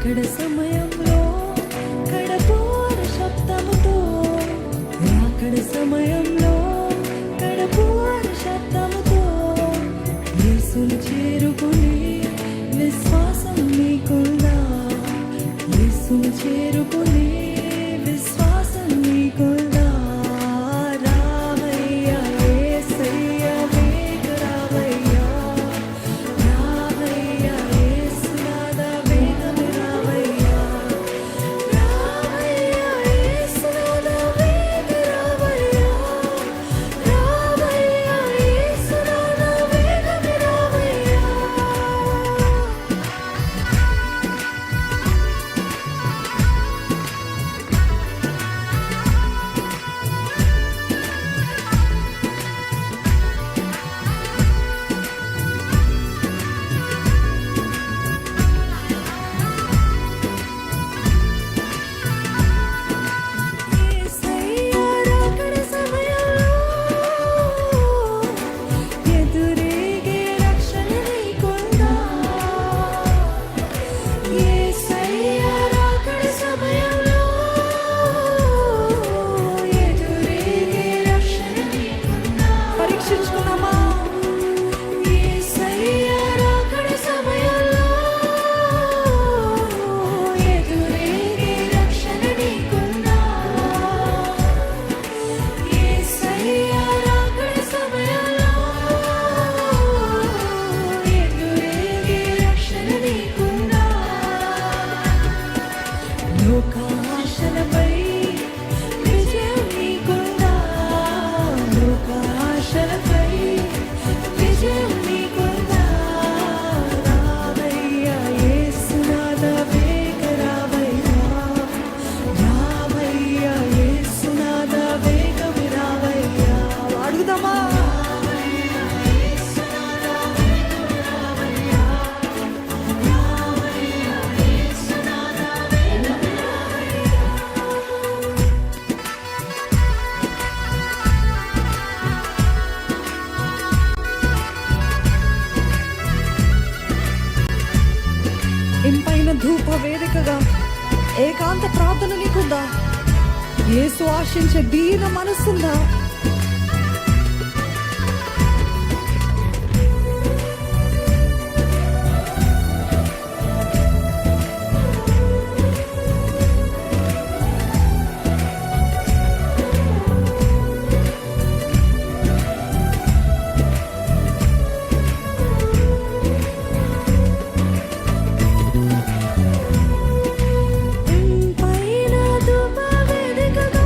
రాకడ సమయంలో కడపూర శబ్దముతో, రాకడ సమయంలో కడపూర శబ్దముతో యేసును చేరుకుని విశ్వాసం నీకుందా? యేసును చేరుకుని విశ్వాసం నీకుందా? రావయ్యా యేసయ్య వేగ రావయ్యా, రావయ్యా యేసునాథ వేగమే రావయ్యా, రావయ్యా యేసునాథ వేగ రావయ్యా, రావయ్యా యేసునాథ వేగమే రావయ్యా. యేసయ్య రాకడ సమయంలో ఎదురేగే రక్షణ నీకుందా? యేసయ్య రాకడ సమయంలో ఎదురేగే రక్షణ నీకుందా? పరీక్షించుకున్నామా? యేసయ్య రాకడ సమయంలో ఎదురేగే రక్షణ నీకుందా? యేసయ్య రాకడ సమయంలో ఎదురేగే రక్షణ నీకుందా? లోకాశలపై విజయం నీకుందా? లోకాశలపై విజయం నీకుందా? రావయ్యా యేసునాథ వేగ రావయ్యా, రావయ్యా యేసునాథ వేగమే రావయ్యా. అడుగుదామా? ఇంపైన ధూప వేదికగా ఏకాంత ప్రార్థన నీకుందా? యేసు ఆశించే దీన మనసుందా? ఇంపైన ధూప వేదికగా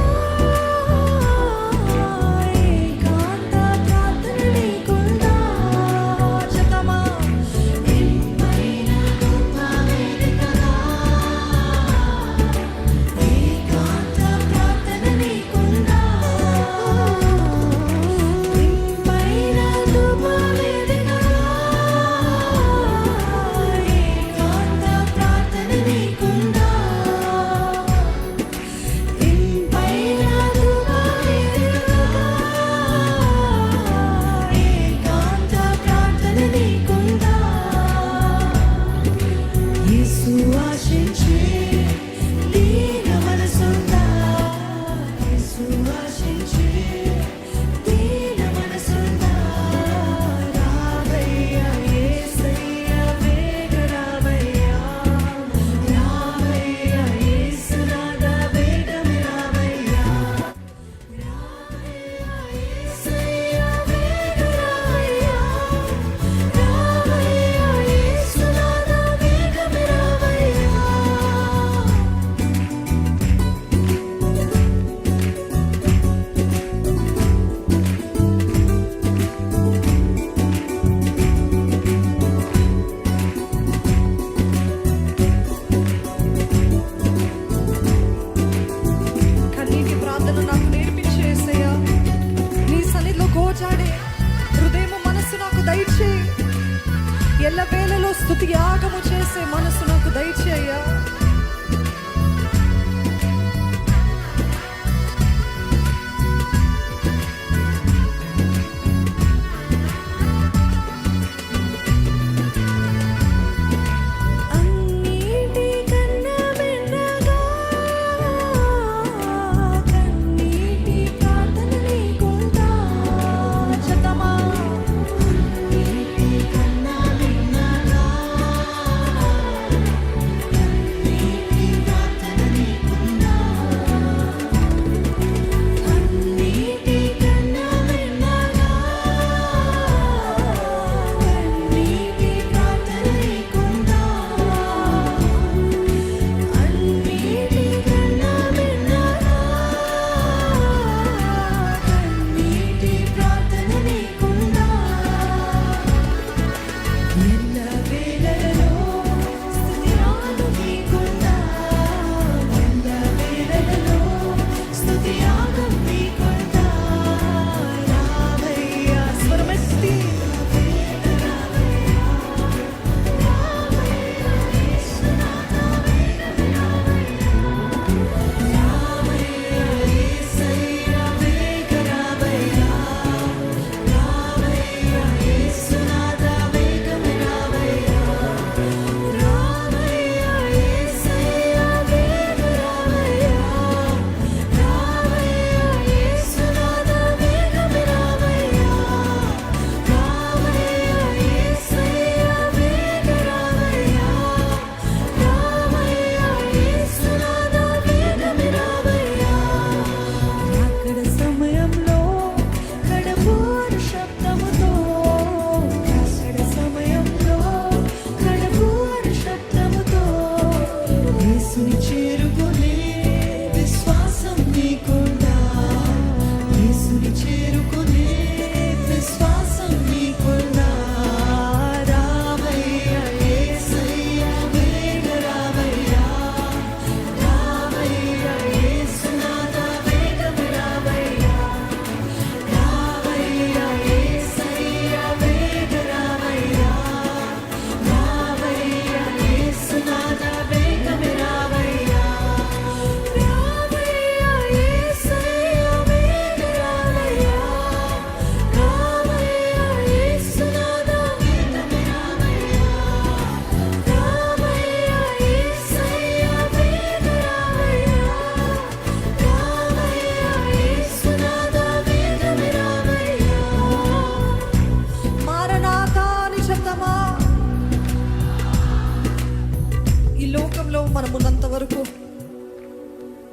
యేసుని